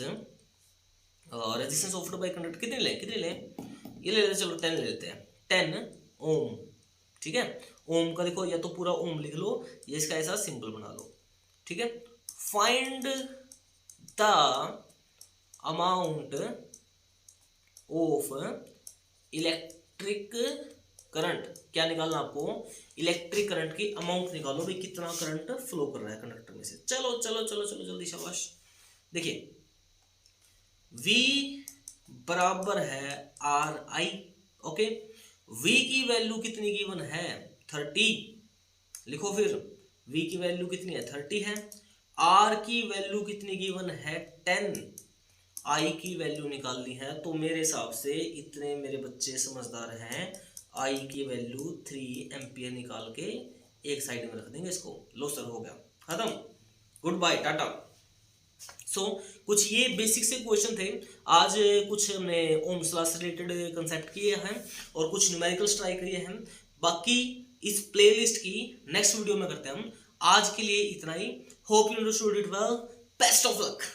resistance offered by conductor कितने ले ये ले लेते, चलो 10 ले लेते हैं, 10 ओम। ठीक है, ओम का देखो या तो पूरा ओम लिख लो या इसका ऐसा सिंबल बना लो। ठीक है, find the amount of electric current, क्या निकालना आपको, इलेक्ट्रिक करंट की अमाउंट निकालो भाई, कितना करंट फ्लो कर रहा है कंडक्टर में से। चलो चलो चलो चलो जल्दी, शाबाश। देखिए V बराबर है आर आई, ओके। V की वैल्यू कितनी गिवन है, 30, लिखो फिर। V की वैल्यू कितनी है, 30 है। R की वैल्यू कितनी गिवन है, 10। I की वैल्यू निकालनी है, तो मेरे हिसाब से इतने मेरे बच्चे समझदार हैं, I की वैल्यू 3 एम्पियर निकाल के एक साइड में रख देंगे इसको। लो सर, हो गया, खत्म, गुड बाय, टाटा। सो कुछ ये बेसिक से क्वेश्चन थे आज। कुछ हमने ओम्स लॉ से रिलेटेड कंसेप्ट किए हैं और कुछ न्यूमेरिकल्स ट्राई किए हैं। बाकी इस प्लेलिस्ट की नेक्स्ट वीडियो में करते हैं हम। आज के लिए इतना ही। Hope you understood it well. Best of luck.